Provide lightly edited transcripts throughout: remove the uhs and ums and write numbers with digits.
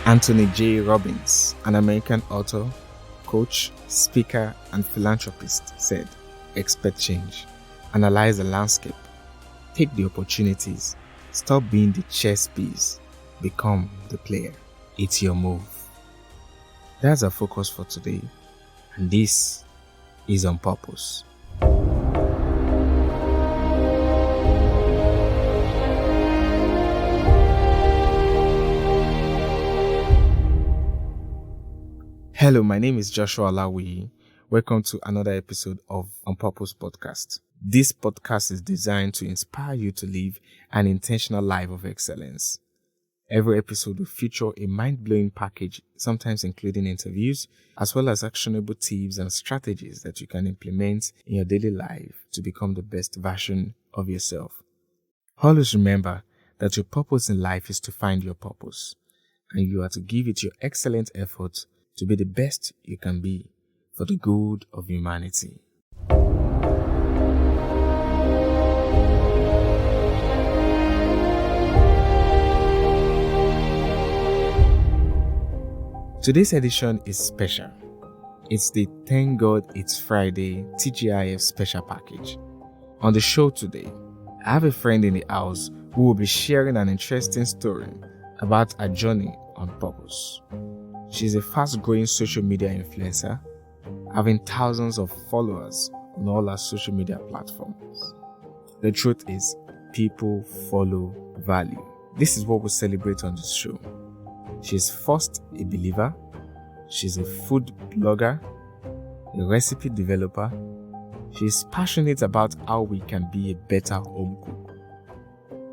Anthony J. Robbins, an American author, coach, speaker, and philanthropist, said, "Expect change. Analyze the landscape. Take the opportunities. Stop being the chess piece. Become the player. It's your move." That's our focus for today, and this is On Purpose. Hello, my name is Joshua Lawi. Welcome to another episode of On Purpose podcast. This podcast is designed to inspire you to live an intentional life of excellence. Every episode will feature a mind-blowing package, sometimes including interviews, as well as actionable tips and strategies that you can implement in your daily life to become the best version of yourself. Always remember that your purpose in life is to find your purpose, and you are to give it your excellent effort to be the best you can be for the good of humanity. Today's edition is special. It's the Thank God It's Friday TGIF special package. On the show today, I have a friend in the house who will be sharing an interesting story about her journey on purpose. She's a fast-growing social media influencer, having thousands of followers on all her social media platforms. The truth is, people follow value. This is what we celebrate on this show. She's first a believer, she's a food blogger, a recipe developer. She's passionate about how we can be a better home cook.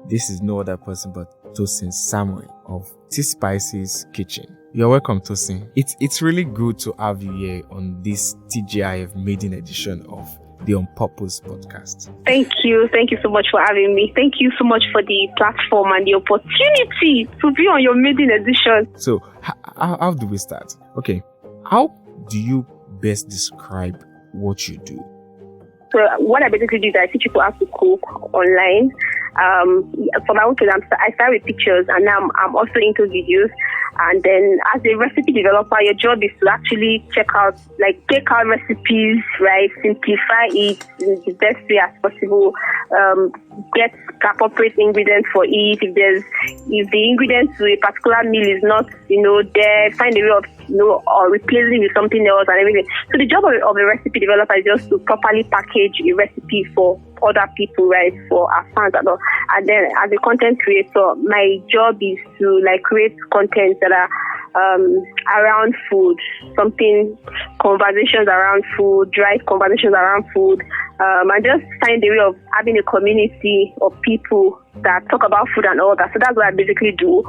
This is no other person but Tosin Samuel of Tspices kitchen. You're welcome, Tosin. It's really good to have you here on this TGIF maiden edition of the On Purpose podcast. Thank you. Thank you so much for having me. Thank you so much for the platform and the opportunity to be on your maiden edition. So, how do we start? Okay, how do you best describe what you do? So, what I basically do is I teach people how to cook online. For my own case, I start with pictures, and now I'm also into videos. And then as a recipe developer, your job is to actually take out recipes, right? Simplify it in the best way as possible. Get appropriate ingredients for it. If the ingredients to a particular meal is not, there, find a way of, or replacing with something else and everything. So the job of a recipe developer is just to properly package a recipe for other people, right? For our fans and all. And then as a content creator, my job is to create content that are around food, conversations around food, drive conversations around food, and just find a way of having a community of people that talk about food and all that. So that's what I basically do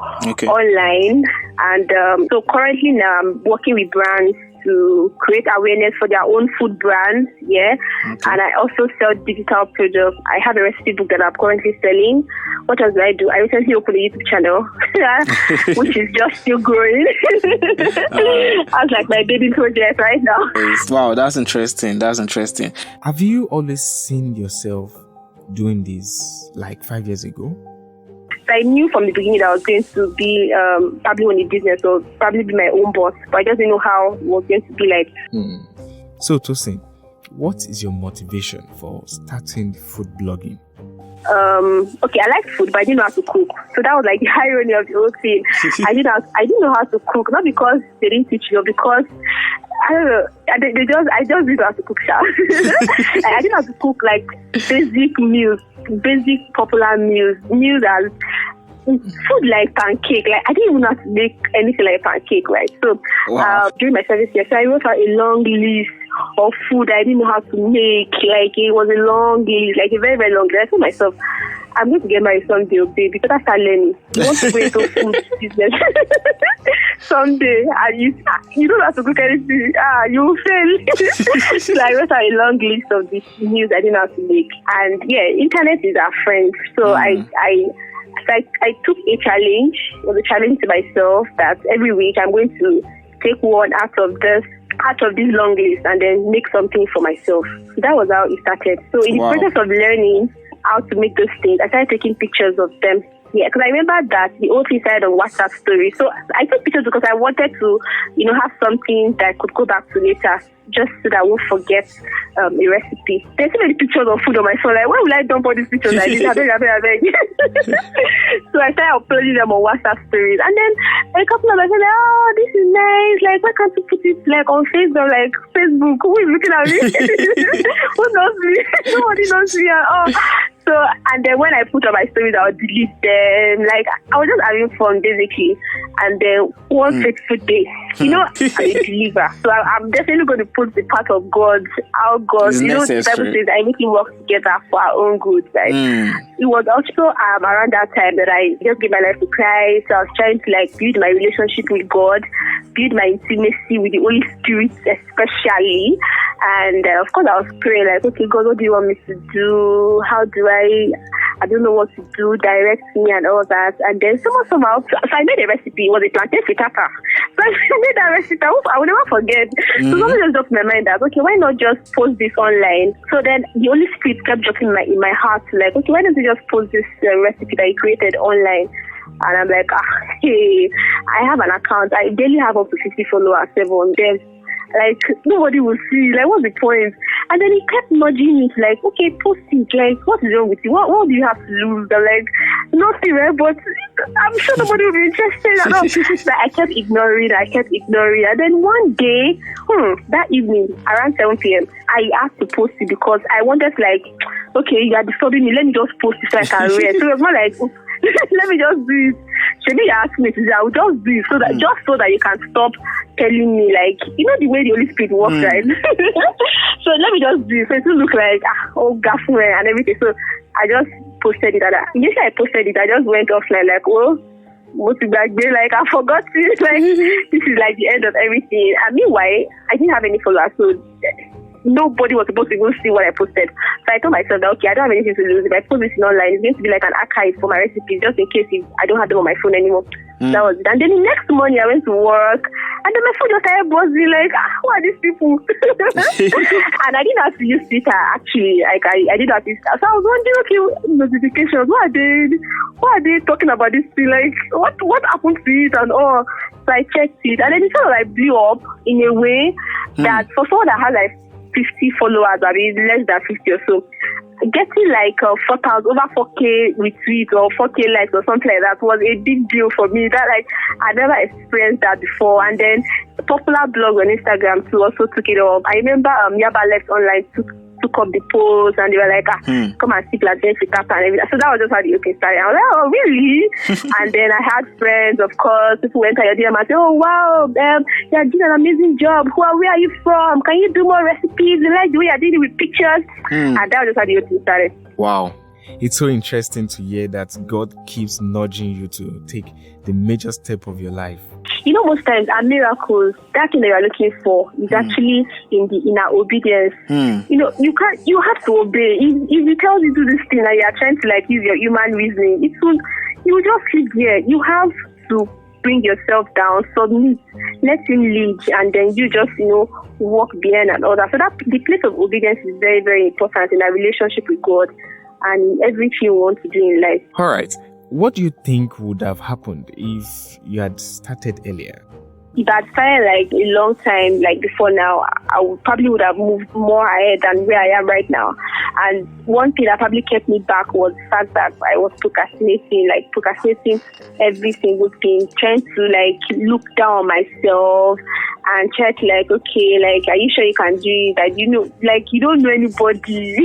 online. And so currently now I'm working with brands to create awareness for their own food brands, and I also sell digital products. I have a recipe book that I'm currently selling. What else do? I recently opened a YouTube channel, which is just still growing. That's like my baby project right now. Wow, that's interesting. Have you always seen yourself doing this 5 years ago? I knew from the beginning that I was going to be probably on a business or probably be my own boss, but I just didn't know how it was going to be like. So, Tosin, what is your motivation for starting food blogging? Okay, I like food, but I didn't know how to cook. So that was the irony of the whole thing. I didn't know how to cook, not because they didn't teach me, but because I don't know. I just didn't know how to cook. I didn't know how to cook basic meals, basic popular meals as food like pancake. I didn't even know how to make anything like pancake, right? So during my service year, so I wrote out a long list of food I didn't know how to make. It was a long list, a very, very long list. I told myself, I'm going to get married someday, okay? Because I start learning. You want to go into food business someday, and you don't have to cook anything. You will fail. So I wrote out a long list of these meals I didn't know how to make. And internet is our friend. So I took a challenge. It was a challenge to myself that every week I'm going to take one out of this long list and then make something for myself. So that was how it started. So in the process of learning how to make those things, I started taking pictures of them. Yeah, because I remember that the whole thing started on WhatsApp story. So I took pictures because I wanted to, have something that I could go back to later, just so that I won't forget a recipe. There's so many pictures of food on my phone. Like, why will I dump all these pictures like this? I beg. So I started uploading them on WhatsApp stories. And then a couple of us said, oh, this is nice. Like, why can't you put it like on Facebook? Like, Facebook, who is looking at me? Who knows me? Nobody knows me at all. So, and then when I put on my stories, I would delete them. Like, I was just having fun, basically. And then one fateful day, I'm a believer. So I'm definitely going to put the part of God, our God. The Bible says that everything works together for our own good, right? It was also around that time that I just gave my life to Christ. So I was trying to like build my relationship with God, build my intimacy with the Holy Spirit especially. And of course I was praying like, okay, God, what do you want me to do? How do I don't know what to do, direct me and all that. And then somehow, so I made a recipe. It was a plantain frittata. So I made that recipe. I will never forget. So something just dropped in my mind that, okay, why not just post this online? So then the Holy Spirit kept dropping in my heart, like, okay, why don't you just post this recipe that you created online? And I'm like, hey, I have an account. I barely have up to 50 followers, 7 on them. Like, nobody will see. Like, what's the point? And then he kept nudging me, like, okay, post it. Like, what is wrong with you? What do you have to lose? I'm like, nothing, right? But I'm sure nobody will be interested at all. So I kept ignoring. And then one day, that evening, around 7 p.m., I asked to post it because I wanted, like, okay, you are disturbing me. Let me just post it so I can read. So it was more like, let me just do it. Should you ask me to do it? I will just do it so that you can stop telling me, like, the way the Holy Spirit works, right? So let me just do it. So it will look like, gaffle and everything. So I just posted it. Initially I posted it, I just went offline, like, what to back there? Like, I forgot it. Like, this is like the end of everything. And meanwhile, I didn't have any followers, so nobody was supposed to go see what I posted. So I told myself that, okay, I don't have anything to lose. If I post this online, it's going to be like an archive for my recipes, just in case if I don't have them on my phone anymore. That was it. And then the next morning, I went to work, and then my phone just started buzzing, like, who are these people? And I didn't have to use Twitter, actually. Like, I did have to. So I was wondering, okay, notifications, what are they talking about this thing? Like, what happened to it and all? So I checked it, and then it sort of like blew up in a way that for someone that has like 50 followers, I mean less than 50 or so, getting like 4,000 over 4K retweets or 4K likes or something like that was a big deal for me. That, like, I never experienced that before. And then the popular blog on Instagram too also took it up. I remember Yaba Left Online took up the post, and they were like, come and see plantain frittata and everything. So that was just how the okay started. I was like, oh, really? And then I had friends, of course, people went to your DM and said, oh, wow, you're doing an amazing job. Where are you from? Can you do more recipes? You like the way I did it with pictures? And that was just how the okay started. Wow. It's so interesting to hear that God keeps nudging you to take the major step of your life. Most times our miracles, that thing that you are looking for is actually in our obedience. You have to obey. If he tells you to do this thing and you are trying to like use your human reasoning, you will just sit there. You have to bring yourself down, submit, let him lead, and then you just, walk behind and all that. So that the place of obedience is very, very important in our relationship with God and everything we want to do in life. All right. What do you think would have happened if you had started earlier? If I'd started like a long time, like before now, I would have moved more ahead than where I am right now. And one thing that probably kept me back was the fact that I was procrastinating every single thing, trying to like look down on myself and try to like, okay, like, are you sure you can do it? Like, like, you don't know anybody.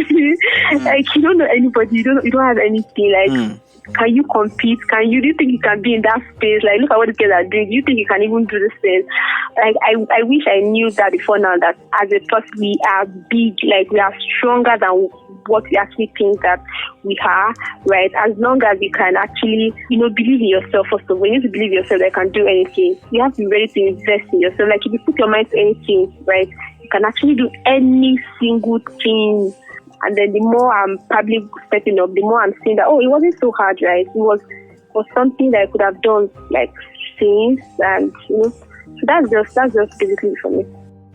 Like, you don't know anybody. You don't have anything. Like, can you compete? Do you think you can be in that space? Like, look at what the kids are doing. Do you think you can even do this thing? Like, I wish I knew that before now, that as a person, we are big, like, we are stronger than what we actually think that we are, right? As long as you can actually, believe in yourself. First of all, you need to believe in yourself that you can do anything. You have to be ready to invest in yourself. Like, if you put your mind to anything, right, you can actually do any single thing. And then the more I'm probably stepping up, the more I'm seeing that, it wasn't so hard, right? It was something that I could have done, like, since, and, so that's just basically for me.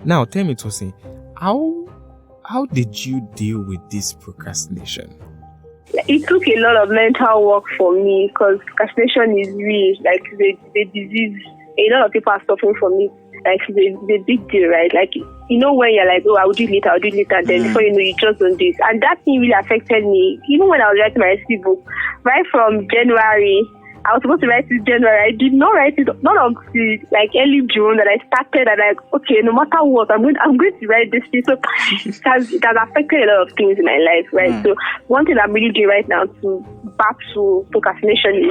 Now, tell me, Tosin, how did you deal with this procrastination? it took a lot of mental work for me because procrastination is real, like the disease. A lot of people are suffering from it. Like the big deal, right? Like, you know, when you're like, oh, I'll do it later, then before you know, you just don't do it. And that thing really affected me. Even when I was writing my recipe book, right from January, I was supposed to write it in January. I did not write it, not until like early June that I started. And like, okay, no matter what, I'm going to write this thing. So it has affected a lot of things in my life, right? So one thing I'm really doing right now to battle procrastination is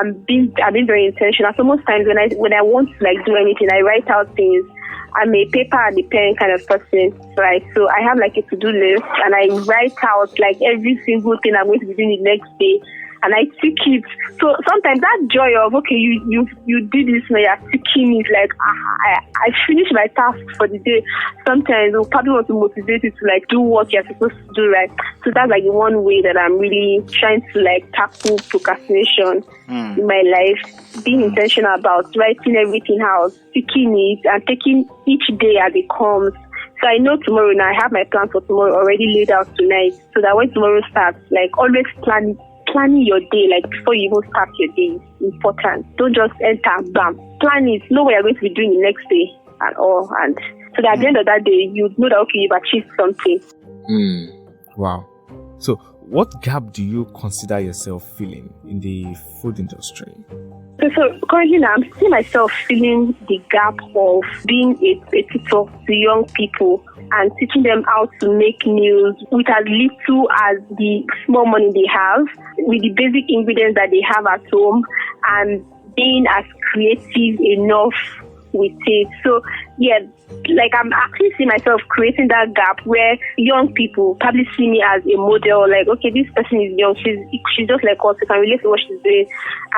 I'm being very intentional. So most times when I want to like do anything, I write out things. I'm a paper and a pen kind of person, right? So I have like a to-do list and I write out like every single thing I'm going to be doing the next day. And I tick it. So sometimes that joy of, okay, you did this now, you're ticking it, like, I finished my task for the day. Sometimes we'll probably want to motivate you to, like, do what you're supposed to do, right? So that's, like, the one way that I'm really trying to, like, tackle procrastination in my life. Being intentional about writing everything out, ticking it, and taking each day as it comes. So I know tomorrow now, I have my plan for tomorrow already laid out tonight. So that when tomorrow starts, like, always planning your day, like before you even start your day, is important. Don't just enter, bam. Plan it, know what you're going to be doing the next day and all. And so that at the end of that day, you know that, okay, you've achieved something. Wow. So what gap do you consider yourself feeling in the food industry? So currently now, I'm seeing myself feeling the gap of being a tutor to young people and teaching them how to make meals with as little as the small money they have, with the basic ingredients that they have at home, and being as creative enough with it. So yeah, like I'm actually seeing myself creating that gap where young people probably see me as a model, like, okay, this person is young, she's just like us, we can relate to what she's doing,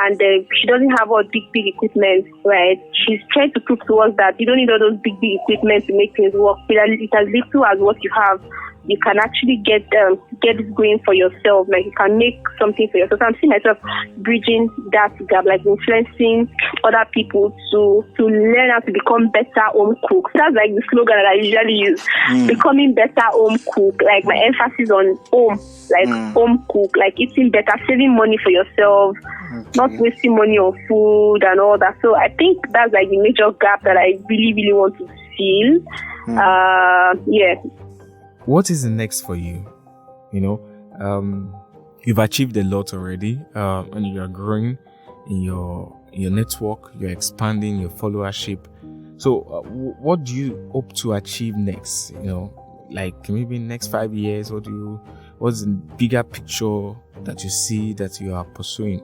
and she doesn't have all big equipment, right? She's trying to prove to us that you don't need all those big equipment to make things work. It as little as what you have, you can actually get it going for yourself. Like, you can make something for yourself. So I'm seeing myself bridging that gap, like influencing other people to learn how to become better home cooks. That's like the slogan that I usually use. Becoming better home cook. Like, my emphasis on home, like home cook, like eating better, saving money for yourself, not wasting money on food and all that. So I think that's like the major gap that I really, really want to fill. Yeah. What is the next for you? You know, you've achieved a lot already, and you are growing in your network. You're expanding your followership. So, what do you hope to achieve next? You know, like maybe next 5 years. What's the bigger picture that you see that you are pursuing?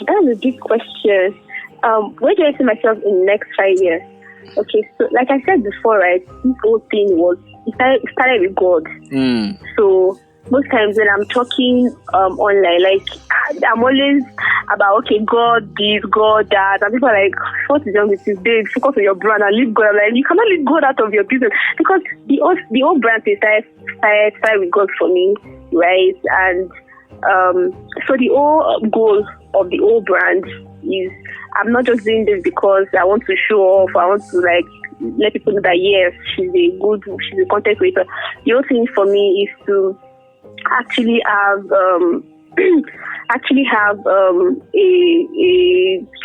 That's a big question. Where do I see myself in the next 5 years? Okay, so like I said before, right, this whole thing it started with God. So most times when I'm talking online, like I'm always about, okay, God this, God that, and people are like, what is wrong with this? Babe, focus on your brand and leave God. I'm like, you cannot leave God out of your business, because the whole brand started with God for me, right? And so the whole goal of the whole brand is, I'm not just doing this because I want to show off, I want to like let people know that yes, she's a content creator. The whole thing for me is to actually have a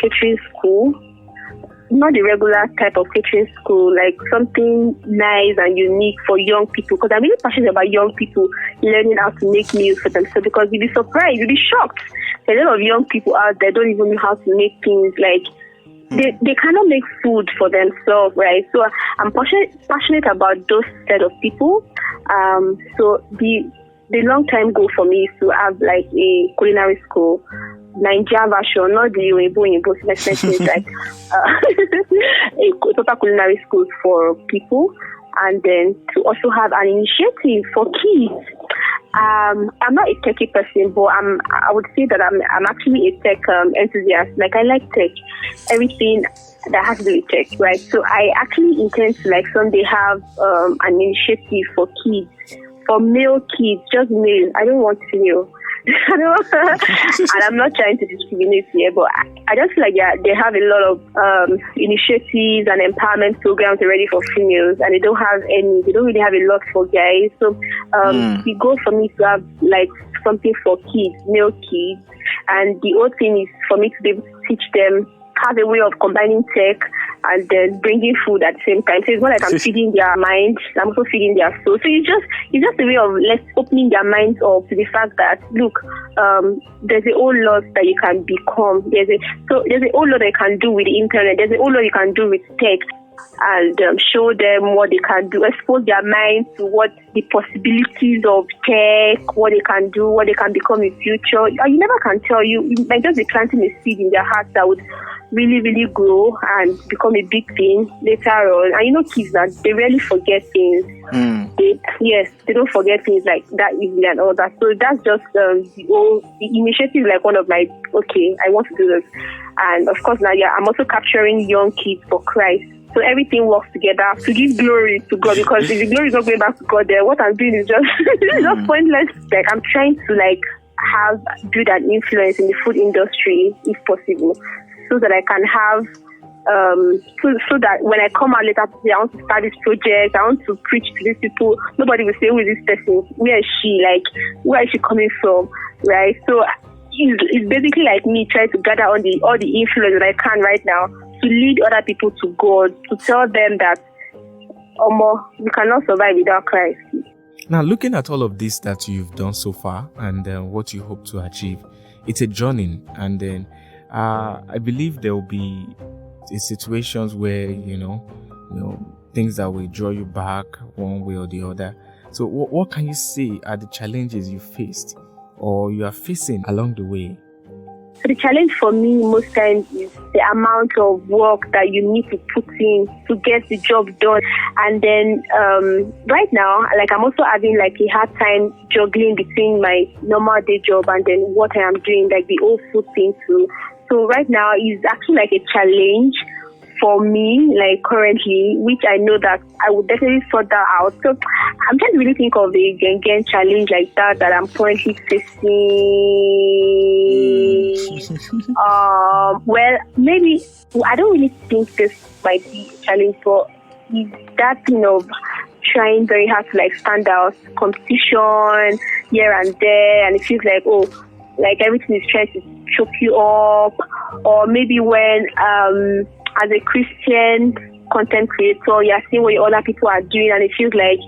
catering school, not the regular type of catering school, like something nice and unique for young people, because I'm really passionate about young people learning how to make meals for themselves, because you'll be surprised, you'll be shocked. A lot of young people out there don't even know how to make things, like they cannot make food for themselves, right? So I'm passionate about those set of people. So the long-term goal for me is to have like a culinary school, Nigeria version, not the Weibo, like a total culinary school for people, and then to also have an initiative for kids. I'm not a techie person, but I would say that I'm actually a tech enthusiast. Like, I like tech, everything that has to do with tech, right? So I actually intend to like someday have an initiative for kids, for male kids, just male. I don't want female. And I'm not trying to discriminate here, but I just feel like they have a lot of initiatives and empowerment programs already for females, and they don't really have a lot for guys. So the goal for me is to have like something for kids, male kids, and the whole thing is for me to be able to teach them, have a way of combining tech and then bringing food at the same time. So it's not like I'm feeding their minds, I'm also feeding their soul. So it's just a way of opening their minds up to the fact that, look, there's a whole lot that you can become. There's a whole lot that you can do with the internet. There's a whole lot you can do with tech, and show them what they can do, expose their minds to what the possibilities of tech, what they can do, what they can become in future. You never can tell. You might just be planting a seed in their heart that would really, really grow and become a big thing later on. And you know, kids, that they rarely forget things. They don't forget things like that easily and all that. So that's just the initiative, like one of my, okay, I want to do this. And of course, now I'm also capturing young kids for Christ. So everything works together to give glory to God, because if the glory is not going back to God, then what I'm doing is just just pointless. Like, I'm trying to build an influence in the food industry if possible, so that I can have so that when I come out later, I want to start this project, I want to preach to these people, nobody will say, who is this person? Where is she? Like, where is she coming from? Right? So it's basically like me trying to gather all the influence that I can right now to lead other people to God, to tell them that, you cannot survive without Christ. Now, looking at all of this that you've done so far and what you hope to achieve, it's a journey. And then I believe there will be situations where, you know, things that will draw you back one way or the other. So what can you say are the challenges you faced or you are facing along the way? So the challenge for me most times is the amount of work that you need to put in to get the job done. And then right now, like, I'm also having like a hard time juggling between my normal day job and then what I am doing, like the whole food thing too. So right now is actually like a challenge for me, like currently, which I know that I would definitely sort that out. So I'm trying to really think of a Gengen challenge like that I'm currently facing. Well, maybe I don't really think this might be a challenge, but is that thing of trying very hard to like stand out, competition here and there, and it feels like, like everything is trying to choke you up. Or maybe when as a Christian content creator, you're seeing what other people are doing, and it feels like,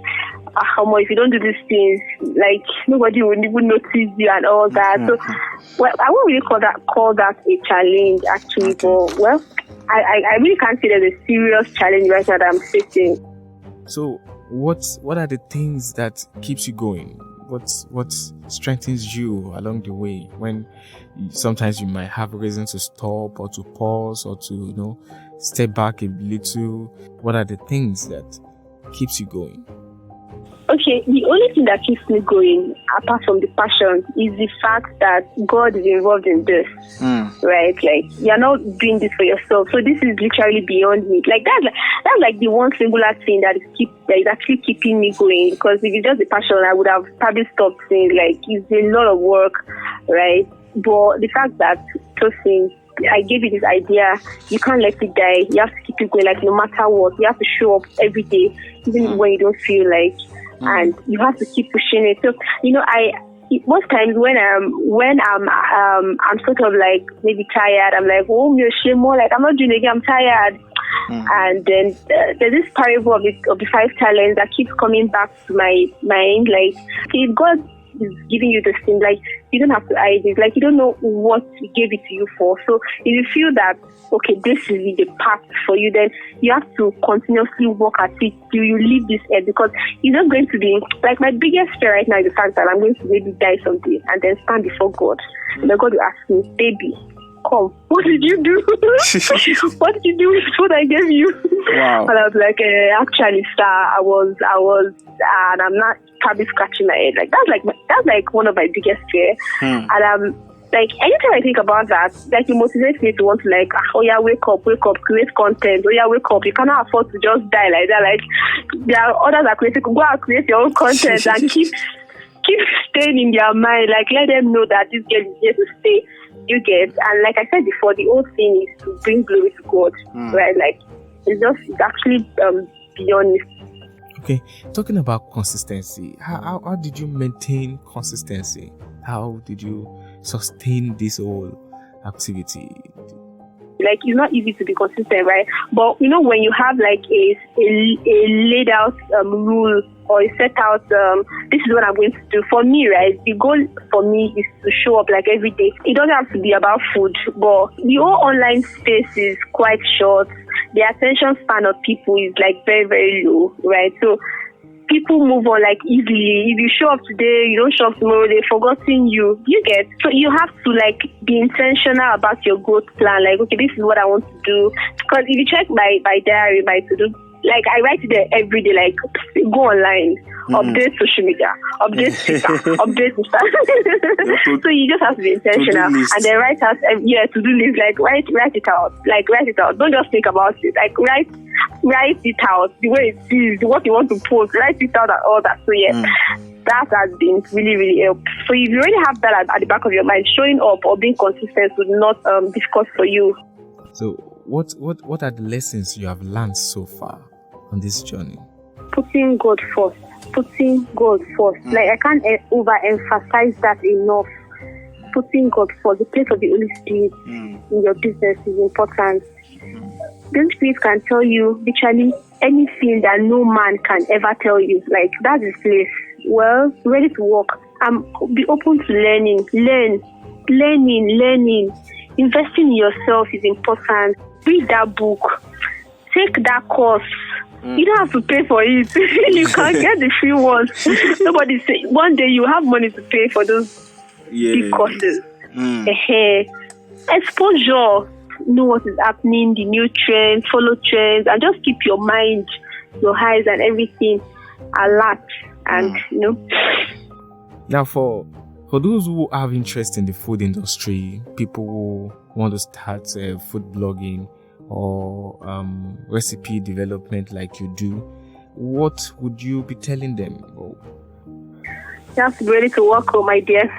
if you don't do these things, like nobody will even notice you and all that. So, well, I won't really call that a challenge actually, but well, I really can't say there's a serious challenge right now that I'm facing. So, what are the things that keeps you going? What strengthens you along the way when sometimes you might have a reason to stop or to pause or to step back a little? What are the things that keeps you going? Okay, the only thing that keeps me going, apart from the passion, is the fact that God is involved in this, right? Like, you're not doing this for yourself, so this is literally beyond me. Like, that's like the one singular thing that is actually keeping me going. Because if it's just the passion, I would have probably stopped saying, like, it's a lot of work, right? But the fact that I gave you this idea, you can't let it die. You have to keep it going, like, no matter what. You have to show up every day, even when you don't feel like. And you have to keep pushing it. So, most times when I'm sort of like maybe tired, I'm like, more like I'm not doing it again, I'm tired. And then there's this parable of the 5 talents that keeps coming back to my mind. Like, if God is giving you this thing, like, you don't have to hide it. Like, you don't know what He gave it to you for. So if you feel that, okay, this is the path for you, then you have to continuously work at it till you leave this earth, because it's not going to be, like, my biggest fear right now is the fact that I'm going to maybe die someday and then stand before God. And then God will ask me, baby, come, what did you do? What did you do with what I gave you? Wow. And I was like, actually, sir, I was, and I'm not probably scratching my head. Like, that's like one of my biggest fears. And like, anytime I think about that, like, it motivates me to want to, like, wake up, create content. Wake up. You cannot afford to just die like that. Like, there are others that create. Go out, create your own content and keep staying in their mind. Like, let them know that this girl is here to stay. You get, and like I said before, the whole thing is to bring glory to God, right? Like, it's actually beyond. Okay, talking about consistency, how did you maintain consistency? How did you sustain this whole activity? Like, it's not easy to be consistent, right? But you know, when you have like a laid out rule, or you set out, this is what I'm going to do. For me, right, the goal for me is to show up like every day. It doesn't have to be about food, but the whole online space is quite short. The attention span of people is like very, very low, right? So people move on like easily. If you show up today, you don't show up tomorrow, they've forgotten you. You get, so you have to like be intentional about your growth plan. Like, okay, this is what I want to do. Because if you check my diary, my to-do, like I write it there every day, like go online, update social media, update Twitter, update Instagram. So you just have to be intentional and then write out, to-do list, like write it out. Like write it out. Don't just think about it. Like write it out the way it is, what you want to post, write it out and all that. So that has been really, really helpful. So if you already have that at the back of your mind, showing up or being consistent would not difficult for you. So what are the lessons you have learned so far on this journey? Putting God first. Like, I can't overemphasize that enough. Putting God first, the place of the Holy Spirit in your business is important. The Holy Spirit can tell you literally anything that no man can ever tell you. Like, that's his place. Well, ready to work. Be open to learning. Learning. Investing in yourself is important. Read that book. Take that course. You don't have to pay for it. You can get the free ones. Nobody say one day you have money to pay for those big courses. Exposure. Know what is happening, the new trends, follow trends, and just keep your mind, your eyes, and everything alert. And Now, for those who have interest in the food industry, people who want to start food blogging or recipe development like you do, what would you be telling them? You have to be ready to work, my dear.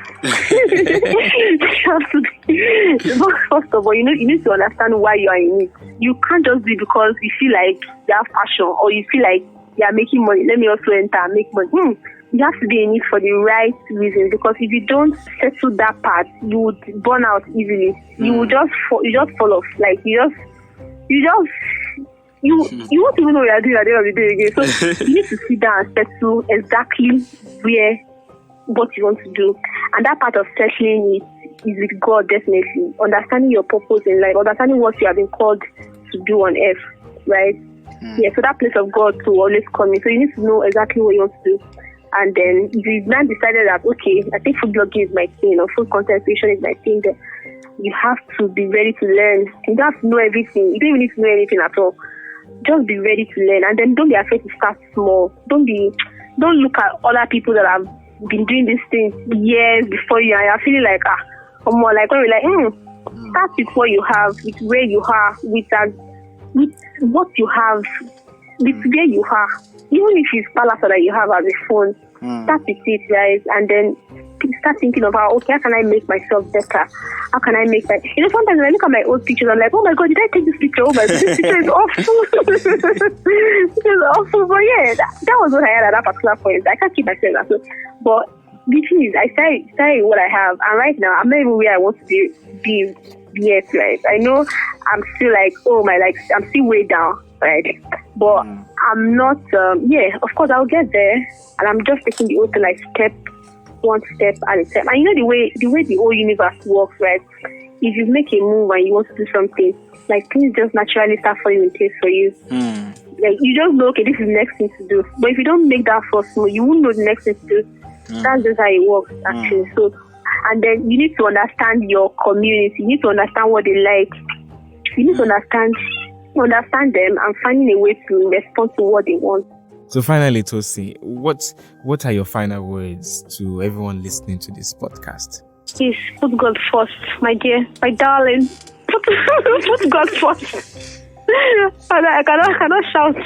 First of all, you need to understand why you are in it. You can't just do it because you feel like you have passion or you feel like you are making money. Let me also enter and make money. You have to be in it for the right reason, because if you don't settle that part, you would burn out easily. You will just fall off. Like you won't even know what you're doing at the end of the day again. So you need to sit down and settle exactly what you want to do. And that part of settling it is with God, definitely. Understanding your purpose in life, understanding what you have been called to do on earth, right? So that place of God to always come in. So you need to know exactly what you want to do. And then if you've now decided that, okay, I think food blogging is my thing, or food content creation is my thing, then you have to be ready to learn. You don't have to know everything. You don't even need to know anything at all. Just be ready to learn. And then don't be afraid to start small. Don't look at other people that have been doing this thing years before you, and you're feeling like, more like when we're like, start with what you have, with where you are, with what you have, with where you are. Even if it's palace that you have as a phone, start with it, guys, and then start thinking about, okay, how can I make myself better? How can I make that? Sometimes when I look at my old pictures, I'm like, oh my God, did I take this picture? Oh my God, this picture is awful. This is awful. But yeah, that was what I had at that particular point. I can't keep myself that way. But the thing is, I say what I have, and right now, I'm not even where I want to be yet, right? I know I'm still like, I'm still way down, right? But I'm not, of course, I'll get there, and I'm just taking the whole thing like one step at a time. And the way the whole universe works, right? If you make a move and you want to do something, like things just naturally start falling in place for you. Like you just know, okay, this is the next thing to do. But if you don't make that first move, you won't know the next thing to do. That's just how it works, actually. So, and then you need to understand your community. You need to understand what they like. You need to understand them and finding a way to respond to what they want. So finally, Tosi, what are your final words to everyone listening to this podcast? Please put God first, my dear, my darling. Put God first. I cannot shout.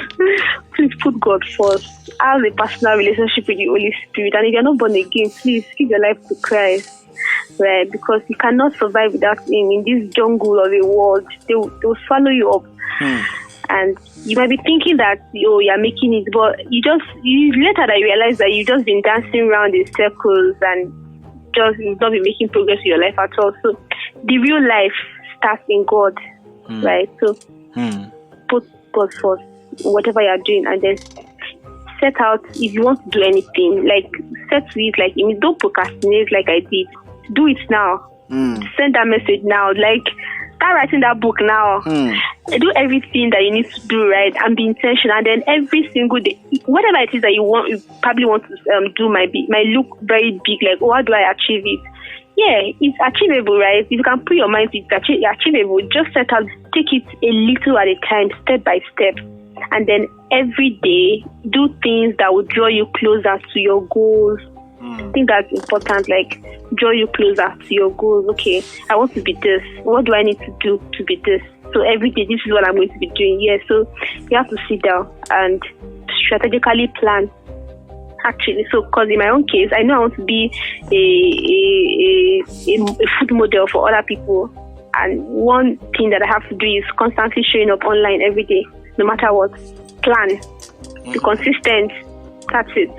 Please put God first. Have a personal relationship with the Holy Spirit. And if you're not born again, please give your life to Christ. Right? Because you cannot survive without Him in this jungle of a world. They'll swallow you up. And you might be thinking that you're making it, but you later that you realize that you've just been dancing around in circles and you've not been making progress in your life at all. So the real life starts in God, right? So put God first, whatever you're doing, and then set out if you want to do anything. Like set to it, like don't procrastinate like I did. Do it now. Send that message now. Like start writing that book now. Do everything that you need to do, right? And be intentional. And then every single day, whatever it is that you probably want to do might look very big. Like, how do I achieve it? Yeah, it's achievable, right? If you can put your mind to it, it's achievable. Just set out, take it a little at a time, step by step. And then every day, do things that will draw you closer to your goals. I think that's important, like draw you closer to your goals. Okay, I want to be this. What do I need to do to be this? So every day, this is what I'm going to be doing. Yeah, so you have to sit down and strategically plan. Actually, so because in my own case, I know I want to be a food model for other people. And one thing that I have to do is constantly showing up online every day, no matter what. Plan. Be consistent. That's it.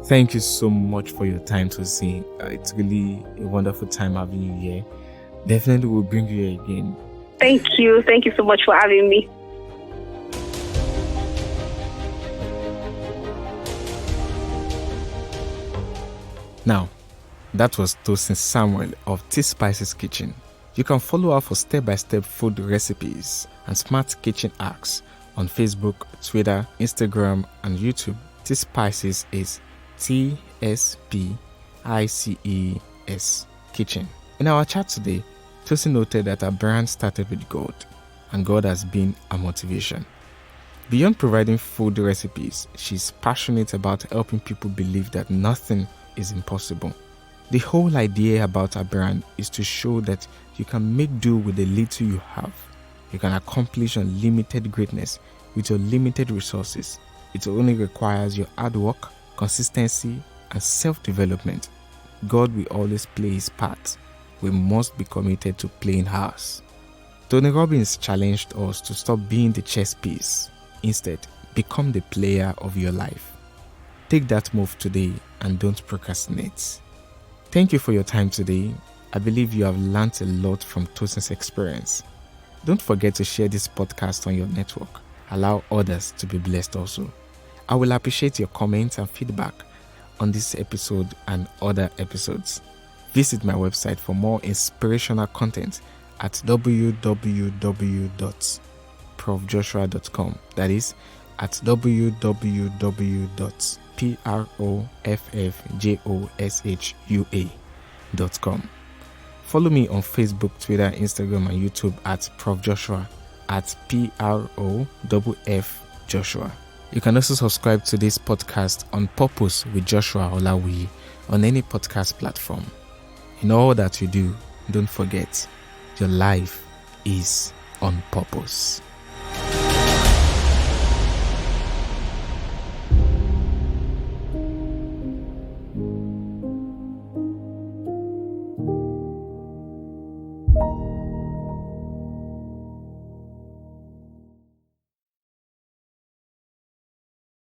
Thank you so much for your time, Tosin. It's really a wonderful time having you here. Definitely will bring you here again. Thank you. Thank you so much for having me. Now, that was Tosin Samuel of Tspices Kitchen. You can follow her for step-by-step food recipes and smart kitchen hacks on Facebook, Twitter, Instagram, and YouTube. Tspices is TSPICES Kitchen. In our chat today, Tosin noted that her brand started with God, and God has been her motivation. Beyond providing food recipes, she's passionate about helping people believe that nothing is impossible. The whole idea about her brand is to show that you can make do with the little you have. You can accomplish unlimited greatness with your limited resources. It only requires your hard work, consistency, and self-development. God will always play his part. We must be committed to playing ours. Tony Robbins challenged us to stop being the chess piece. Instead, become the player of your life. Take that move today and don't procrastinate. Thank you for your time today. I believe you have learned a lot from Tosin's experience. Don't forget to share this podcast on your network. Allow others to be blessed also. I will appreciate your comments and feedback on this episode and other episodes. Visit my website for more inspirational content at www.profjoshua.com. That is at www.profjoshua.com. Follow me on Facebook, Twitter, Instagram, and YouTube at Prof Joshua at PROFF Joshua. You can also subscribe to this podcast on Purpose with Joshua Olawi on any podcast platform. In all that you do, don't forget, your life is on purpose.